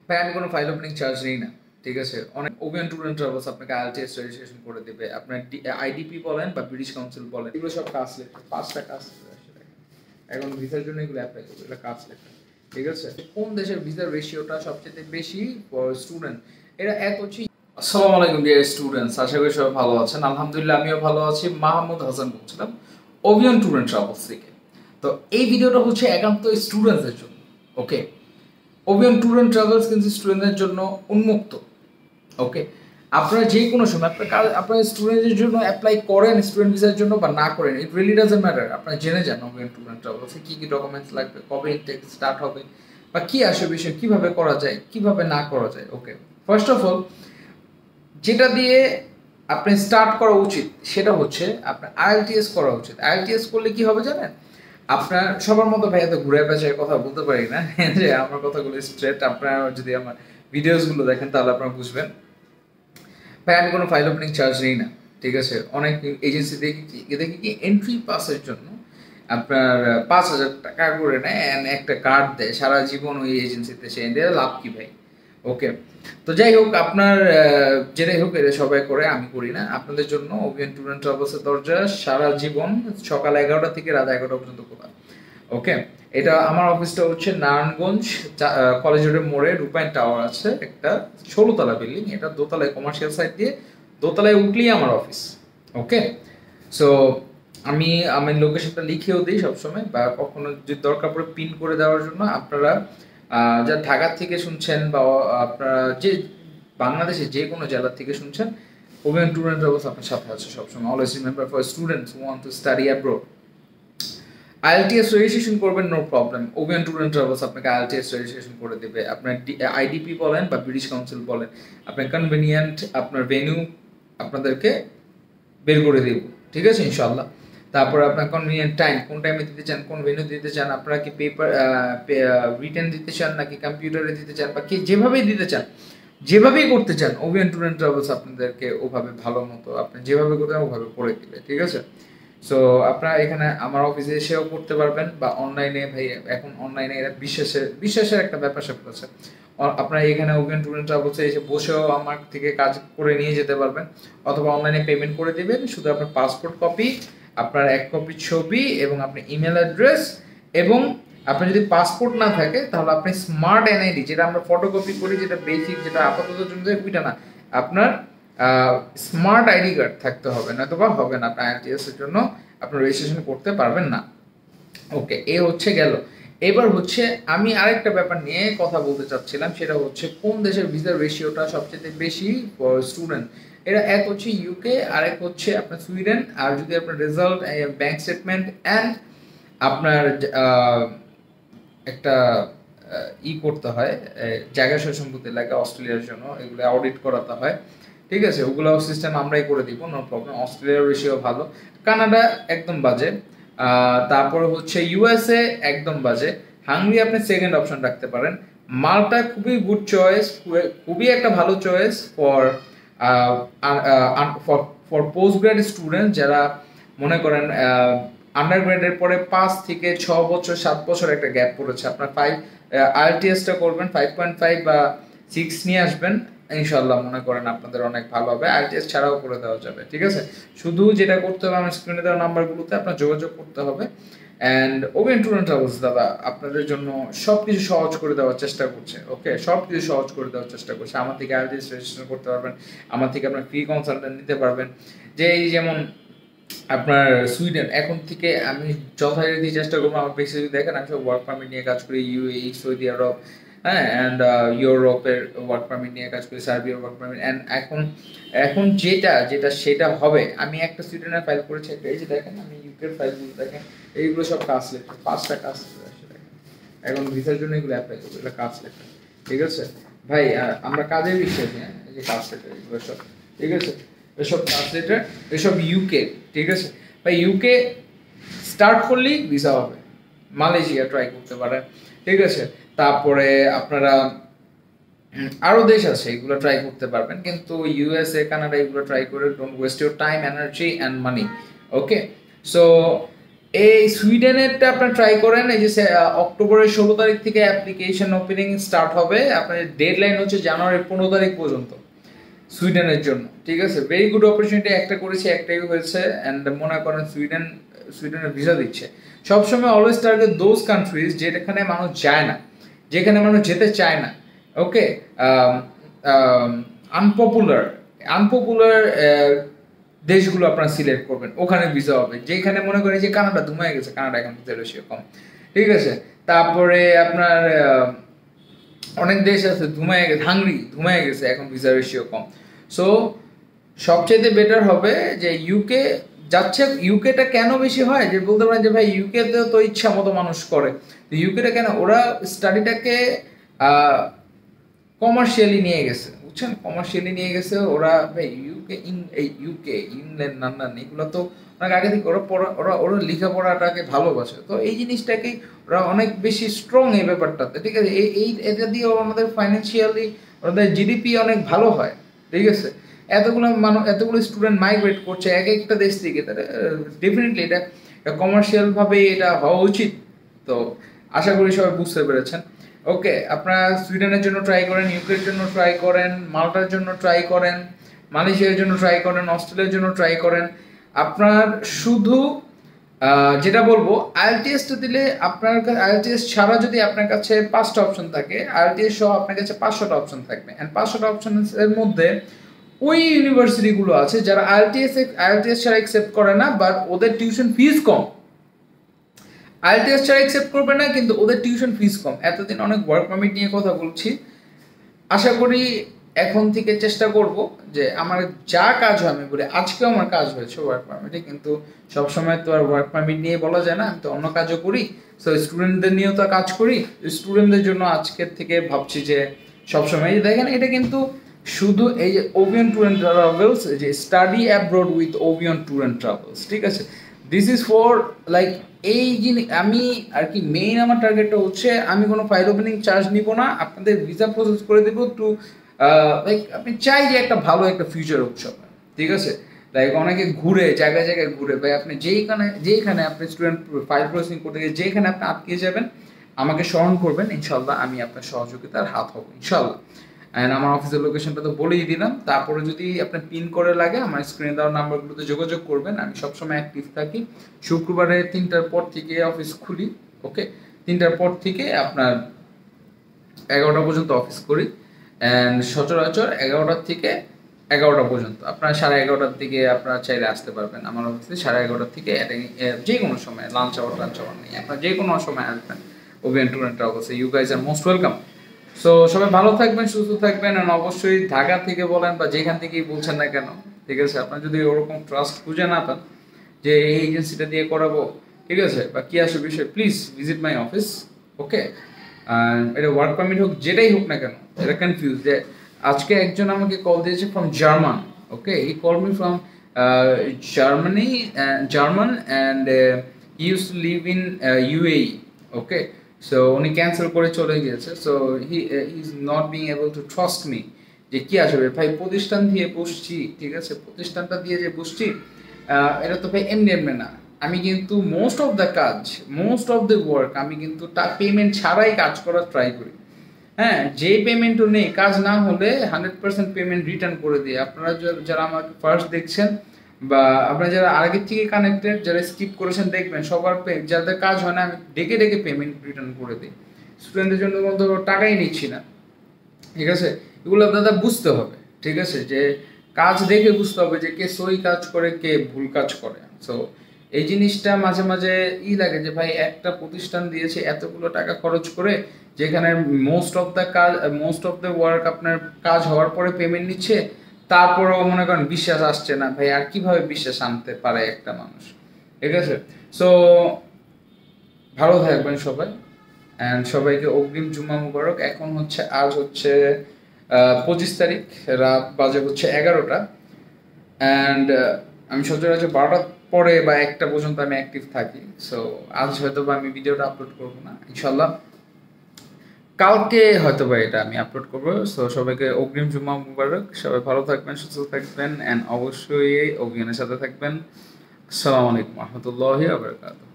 ভাই আমি কোনো ফাইল ওপেনিং চার্জ নিই না, ঠিক আছে। অনেক ওপেন ট্যুর অ্যান্ড ট্রাভেলস আপনাকে আইএলটিএস রেজিস্ট্রেশন করে দেবে, আপনার আইডিপি বলেন বা ব্রিটিশ কাউন্সিল বলেন, এগুলো সব কাজ লেটার, 5টা কাজ লেটার আসলে এখন ভিসার জন্য এগুলো অ্যাপ্লাই করবে, এগুলো কাজ লেটার, ঠিক আছে। কোন দেশের ভিসার রেশিওটা সবচেয়ে বেশি ফর স্টুডেন্ট, এটা এক হচ্ছে। আসসালামু আলাইকুম ডিয়ার স্টুডেন্টস, আশা করি সবাই ভালো আছেন। আলহামদুলিল্লাহ আমিও ভালো আছি। মাহমুদ হাসান বলছিলাম ওভিয়ন ট্যুর অ্যান্ড ট্রাভেলস থেকে। তো এই ভিডিওটা হচ্ছে একান্ত স্টুডেন্টসদের জন্য, ওকে। ওভিয়ন ট্যুর অ্যান্ড ট্রাভেলস কিন্তু স্টুডেন্টদের জন্য উন্মুক্ত, ওকে। আপনারা যে কোনো সময় আপনার স্টুডেন্টদের জন্য অ্যাপ্লাই করেন, স্টুডেন্ট ভিসার জন্য বা না করেন, ইট রিয়েলি ডাজন্ট ম্যাটার। আপনারা জেনে যান ওভিয়ন ট্যুর অ্যান্ড ট্রাভেলসে কী কী ডকুমেন্টস লাগবে, কবে ইনটেক স্টার্ট হবে বা কী আসে বিষয়, কীভাবে করা যায়, কীভাবে না করা যায়, ওকে। ফার্স্ট অফ অল যেটা দিয়ে আপনি স্টার্ট করা উচিত সেটা হচ্ছে আপনার আইএলটিএস করা উচিত। আইএলটিএস করলে কি হবে জানেন, আপনার সবার মতো ভাই এত ঘুরে পেঁচায় কথা বলতে পারি না যে আমার কথাগুলো স্ট্রেট। আপনারা যদি আমার ভিডিওসগুলো দেখেন তাহলে আপনারা বুঝবেন। ভাই আমি কোনো ফাইল ওপেনিং চার্জ নিই না, ঠিক আছে। অনেক এজেন্সি দেখি কি এন্ট্রি পাসের জন্য আপনার 5,000 টাকা করে নেয়, একটা কার্ড দেয়, সারা জীবন ওই এজেন্সিতে সে লাভ কি ভাই, ওকে। তো যাই হোক, আপনার যেটাই হোক এটা সবাই করে, আমি করি না। আপনাদের জন্য ওভিয়ন ট্যুর অ্যান্ড ট্রাভেলসের দরজা সারা জীবন সকাল 11টা থেকে রাত 11টা পর্যন্ত খোলা, ওকে। এটা আমার অফিসটা হচ্ছে নারায়ণগঞ্জ কলেজ রোডের মোড়ে রূপায়ণ টাওয়ার আছে একটা 16তলা বিল্ডিং, এটা দোতলায় কমার্শিয়াল সাইড দিয়ে দোতলায় উঠলেই আমার অফিস, ওকে। সো আমি আমার লোকেশনটা লিখেও দিই সবসময়, বা কখনো যদি দরকার পড়ে পিন করে দেওয়ার জন্য। আপনারা যা ঢাকা থেকে শুনছেন বা আপনারা যে বাংলাদেশের যে কোনো জেলা থেকে শুনছেন, ওভিয়ন ট্যুর অ্যান্ড ট্রাভেলস আপনার সাথে আছে সবসময়। Always remember for students who want to study abroad, IELTS registration করবেন, no problem. Ovion tour and travels আপনাকে আইএলটিএস রেজিস্ট্রেশন করে দেবে, আপনার আইডিপি বলেন বা ব্রিটিশ কাউন্সিল বলেন, আপনার কনভেনিয়েন্ট আপনার ভেন্যু আপনাদেরকে বের করে দেব, ঠিক আছে ইনশাল্লাহ। তারপর আপনার কনভিনিয়েন্ট টাইম, কোন টাইমে দিতে চান, কোন ভেন্যু দিতে চান, আপনারা কি পেপার রিটেন দিতে চান নাকি কম্পিউটারে দিতে চান, বা কি যেভাবেই দিতে চান, যেভাবেই করতে চান, ওভিয়ন ট্যুর অ্যান্ড ট্রাভেলস আপনাদেরকে ওভাবে ভালো মতো আপনি যেভাবে করতে ওভাবে করে দিবে, ঠিক আছে। সো আপনারা এখানে আমার অফিসে এসেও করতে পারবেন বা অনলাইনে, ভাই এখন অনলাইনে এটা বিশ্বাসের একটা ব্যাপার স্যাপার আছে। আপনারা এখানে ওভিয়ন ট্যুর অ্যান্ড ট্রাভেলসে এসে বসেও আমার থেকে কাজ করে নিয়ে যেতে পারবেন, অথবা অনলাইনে পেমেন্ট করে দিবেন। শুধু আপনার পাসপোর্ট কপি, আপনার 1 কপি ছবি এবং আপনার ইমেল অ্যাড্রেস, এবং আপনার যদি পাসপোর্ট না থাকে তাহলে আপনি স্মার্ট এনআইডি, যেটা আমরা ফটোকপি করি, যেটা বেসিক, যেটা আপাতত জন্য ওইটা না, আপনার স্মার্ট আইডি কার্ড থাকতে হবে, নয়তোবা হবে না, আপনার আইএলটিএস এর জন্য আপনার রেজিস্ট্রেশন করতে পারবেন না, ওকে। এ হচ্ছে গেল। এবার হচ্ছে আমি আরেকটা ব্যাপার নিয়ে কথা বলতে চাচ্ছিলাম, সেটা হচ্ছে কোন দেশের ভিসার রেশিওটা সবচেয়ে বেশি ফর স্টুডেন্ট। এটা এক হচ্ছে ইউকে, আরেক হচ্ছে আপনার সুইডেন। আর যদি আপনার রেজাল্ট, ব্যাংক স্টেটমেন্ট অ্যান্ড আপনার একটা করতে হয়, জায়গা সয় সম্পত্তি লাগে অস্ট্রেলিয়ার জন্য, এগুলো অডিট করাতে হয়, ঠিক আছে। ওগুলো সিস্টেম আমরাই করে দিব, নো প্রবলেম। অস্ট্রেলিয়ার রেশিও ভালো, কানাডা একদম বাজে, তারপর হচ্ছে ইউএসএ একদম বাজে, হাঙ্গরি আপনি সেকেন্ড অপশন রাখতে পারেন, মাল্টা খুবই গুড চয়েস, খুবই একটা ভালো choice for for post grad student, যারা মনে করেন আন্ডার গ্রেডের পরে 5 থেকে 6 বছর 7 বছর একটা গ্যাপ পড়েছে, আপনার 5 আইএলটিএসটা করবেন, 5.5 বা 6 নিয়ে আসবেন, ইনশাল্লাহ মনে করেন আপনাদের অনেক ভালো হবে। আইএলটিএস ছাড়াও করে দেওয়া যাবে, ঠিক আছে। শুধু যেটা করতে হবে, আমার স্ক্রিনে দেওয়া নাম্বারগুলোতে আপনার যোগাযোগ করতে হবে। অ্যান্ড ওভিয়ন ট্যুর অ্যান্ড ট্রাভেলস দাদা আপনাদের জন্য সব কিছু সহজ করে দেওয়ার চেষ্টা করছে, ওকে। সব কিছু সহজ করে দেওয়ার চেষ্টা করছে। আমার থেকে আইএলটিএস রেজিস্ট্রেশন করতে পারবেন, আমার থেকে আপনার ফ্রি কনসালটেন্ট নিতে পারবেন। যে এই যেমন আপনার সুইডেন, এখন থেকে আমি যথারীতি চেষ্টা করবো, আমার বেশি যদি দেখেন আমি সব ওয়ার্ক পারমিট নিয়ে কাজ করি, ইউএই, সৌদি আরব, হ্যাঁ, অ্যান্ড ইউরোপের ওয়ার্ক পারমিট নিয়ে কাজ করি, সার্বিয়ার ওয়ার্ক পারমিট। অ্যান্ড এখন যেটা সেটা হবে, আমি একটা সুইডেনের ফাইল করেছি, একটা এই যে দেখেন, আমি ইউকের ফাইলগুলো দেখেন, এইগুলো সব কাজ লেটার, 5টা কাজ লেটার আসে দেখেন। এখন ভিসার জন্য এগুলো অ্যাপ্লাই করবো, এটা কাজ লেটার, ঠিক আছে ভাই। আমরা কাজে বিশ্বাসী, হ্যাঁ, এই যে কাজ লেটার এগুলো সব, ঠিক আছে। এসব ট্রান্সলেটার, এসব ইউকে, ঠিক আছে ভাই। ইউকে স্টার্ট করলেই ভিসা হবে, মালয়েশিয়া ট্রাই করতে পারেন, ঠিক আছে। তারপরে আপনারা আরও দেশ আছে, এগুলো ট্রাই করতে পারবেন, কিন্তু ইউএসএ, কানাডা এগুলো ট্রাই করে don't waste your time, energy and money, okay. So এই সুইডেনেরটা আপনার ট্রাই করেন। এই যে অক্টোবরের 16 তারিখ থেকে অ্যাপ্লিকেশন ওপেনিং স্টার্ট হবে, আপনার ডেডলাইন হচ্ছে জানুয়ারির 15 তারিখ পর্যন্ত সুইডেনের জন্য। ঠিক আছে, ভেরি গুড অপরচুনিটি। একটা করেছি, একটাই হয়েছে, অ্যান্ড মনে করেন সুইডেনের ভিসা দিচ্ছে। সবসময় অলওয়েজ টার্গেট দোজ কান্ট্রিজ যেখানে মানুষ যায় না, যেখানে মানুষ যেতে চায় না। ওকে, আনপপুলার আনপপুলার দেশগুলো আপনারা সিলেক্ট করবেন, ওখানে ভিসা হবে। যেখানে মনে করেন যে কানাডা ধুমায় গেছে, কানাডা এখন ভিসা রেশিও কম। ঠিক আছে, তারপরে আপনার অনেক দেশ আছে ধুমায় গেছে, হাঙ্গরি ধুমায় গেছে, এখন ভিসা রেশিও কম। সো সবচেয়ে বেটার হবে যে ইউকে যাচ্ছে। ইউকেটা কেন বেশি হয় যে বলতে পারেন যে ভাই ইউকেতে তো ইচ্ছা মতো মানুষ করে, তো ইউকেটা কেন, ওরা স্টাডিটাকে কমার্শিয়ালি নিয়ে গেছে, বুঝছেন, কমার্শিয়ালি নিয়ে গেছে ওরা। ভাই ইউকে ইংল্যান্ড নান্নান এগুলো তো অনেক আগে থেকে ওরা লেখাপড়াটাকে ভালোবাসে, তো এই জিনিসটাকেই ওরা অনেক বেশি স্ট্রং এই ব্যাপারটাতে। ঠিক আছে, এটা দিয়ে আমাদের ফাইন্যান্সিয়ালি ওদের জিডিপি অনেক ভালো হয়। ঠিক আছে, এতগুলো স্টুডেন্ট মাইগ্রেট করছে এক একটা দেশ থেকে, তাহলে ডেফিনেটলি এটা কমার্শিয়াল ভাবে এটা হওয়া উচিত। তো আশা করি সবাই বুঝতে পেরেছেন। ওকে, আপনারা সুইডেনের জন্য ট্রাই করেন, ইউকের জন্য ট্রাই করেন, মাল্টার জন্য ট্রাই করেন, মালয়েশিয়ার জন্য ট্রাই করেন, অস্ট্রেলিয়ার জন্য ট্রাই করেন। আপনার শুধু যেটা বলবো, আইএলটিএসটা দিলে আপনার কাছে, আইএলটিএস ছাড়া যদি আপনার কাছে 5টা অপশন থাকে, আইএলটিএস সহ আপনার কাছে 500টা অপশন থাকবে। অ্যান্ড 500টা অপশনের মধ্যে ওই ইউনিভার্সিটিগুলো আছে যারা আইএলটিএস ছাড়া অ্যাকসেপ্ট করে না, বাট ওদের টিউশন ফিস কম। আইএলটিএস ছাড়া অ্যাকসেপ্ট করবে না, কিন্তু ওদের টিউশন ফিস কম। এতদিন অনেক ওয়ার্ক পারমিট নিয়ে কথা বলছি, আশা করি এখন থেকে চেষ্টা করব যে আমার যা কাজ হয়, আমি বলি আজকেও আমার কাজ হয়েছে ওয়ার্ক পারমিটে, কিন্তু সবসময় তো আর ওয়ার্ক পারমিট নিয়ে বলা যায় না, আমি তো অন্য কাজও করি। সো স্টুডেন্টদের নিয়েও তো কাজ করি, স্টুডেন্টদের জন্য আজকের থেকে ভাবছি যে সবসময় দেখেন, এটা কিন্তু শুধু এই যে ওভিয়ন ট্যুর অ্যান্ড ট্রাভেলস, যে study abroad with Ovion tour and travels, ঠিক আছে, দিস ইজ ফর লাইক এই জিনিস। আমি আর কি মেইন আমার টার্গেটটা হচ্ছে আমি কোনো ফাইল ওপেনিং চার্জ নিব না, আপনাদের ভিসা প্রসেস করে দেবো টু লাইক আপনি চাই যে একটা ভালো একটা ফিউচার উৎসব। ঠিক আছে, লাইক অনেকে ঘুরে জায়গায় জায়গায় ঘুরে, ভাই আপনি যেইখানে আপনি স্টুডেন্ট ফাইল প্রসেসিং করতে গিয়ে যেখানে আপনি আটকে যাবেন, আমাকে স্মরণ করবেন, ইনশাল্লাহ আমি আপনার সহযোগিতার হাত হবো ইনশাল্লাহ। অ্যান্ড আমার অফিসের লোকেশনটা তো বলেই দিলাম। তারপরে যদি আপনার পিন করে লাগে আমার স্ক্রিনে দেওয়া নাম্বারগুলোতে যোগাযোগ করবেন, আমি সবসময় অ্যাক্টিভ থাকি। শুক্রবারে 3টার পর থেকে অফিস খুলি। ওকে, 3টার পর থেকে আপনার 11টা পর্যন্ত অফিস করি, অ্যান্ড সচরাচর 11টার থেকে 11টা পর্যন্ত। আপনার 11:30টার দিকে আপনারা চাইলে আসতে পারবেন আমার অফিসে। 11:30টার থেকে যে কোনো সময়, লাঞ্চ আওয়ার নেই, আপনার যে কোনো সময় আসবেন ওভিয়ন ট্যুর অ্যান্ড ট্রাভেলসে। You guys are most welcome. So সবাই ভালো থাকবেন, সুস্থ থাকবেন, আর অবশ্যই ঢাকা থেকে বলেন বা যেখান থেকেই বলছেন না কেন, ঠিক আছে, আপনার যদি ওরকম ট্রাস্ট খুঁজে না পান যে এই এজেন্সিটা দিয়ে করাবো, ঠিক আছে, বা কি আসে বিষয়, প্লিজ ভিজিট মাই অফিস। ওকে, এটা ওয়ার্ক পারমিট হোক, যেটাই হোক না কেন, এটা কনফিউজ যে আজকে একজন আমাকে কল দিয়েছে from German. Okay, he call me from German and use to live in UAE. Okay, so উনি ক্যান্সেল করে চলে গিয়েছে। So he is not being able to trust me যে কি আসবে ভাই, প্রতিষ্ঠান দিয়ে বসছি, ঠিক আছে, প্রতিষ্ঠানটা দিয়ে যে বসছি, এটা তো ভাই এমনি এমনি না। আমি কিন্তু মোস্ট অফ দ্য ওয়ার্ক আমি কিন্তু পেমেন্ট ছাড়াই কাজ করার ট্রাই করি। হ্যাঁ, যে পেমেন্টও নেই, কাজ না হলে 100% পেমেন্ট রিটার্ন করে দিই। আপনারা যারা আমাকে ফার্স্ট দেখছেন বা আপনারা যারা আগের থেকে কানেক্টেড, যারা স্কিপ করেছেন দেখবেন, সবার যাদের কাজ হয় না আমি ডেকে ডেকে পেমেন্ট রিটার্ন করে দিই। স্টুডেন্টদের জন্য কোনো টাকাই নিচ্ছি না। ঠিক আছে, এগুলো দাদা বুঝতে হবে। ঠিক আছে, যে কাজ দেখে বুঝতে হবে যে কে সই কাজ করে, কে ভুল কাজ করে। সো এই জিনিসটা মাঝে মাঝে লাগে যে ভাই একটা প্রতিষ্ঠান দিয়েছে এতগুলো টাকা খরচ করে, যেখানে মোস্ট অফ দ্য ওয়ার্ক আপনার কাজ হওয়ার পরে পেমেন্ট নিচ্ছে, তারপরেও মনে করেন বিশ্বাস আসছে না। ভাই আর কিভাবে বিশ্বাস আনতে পারে একটা মানুষ? ঠিক আছে, সো ভালো থাকবেন সবাই, অ্যান্ড সবাইকে অগ্রিম জুম্মা মুবারক। এখন আজ হচ্ছে 25 তারিখ, রাত বাজে হচ্ছে 11টা, অ্যান্ড আমি সচরাচর 12টার পরে বা 1টা পর্যন্ত আমি অ্যাক্টিভ থাকি। সো আজ হয়তো বা আমি ভিডিওটা আপলোড করবো না, ইনশাল্লাহ কালকে হয়তো বা এটা আমি আপলোড করবো। সো সবাইকে অগ্রিম জুম্মা মুবারক, সবাই ভালো থাকবেন, সুস্থ থাকবেন, অ্যান্ড অবশ্যই অভিযানের সাথে থাকবেন। আসসালামু আলাইকুম রহমতুল্লাহি ওয়া বারাকাতুহু।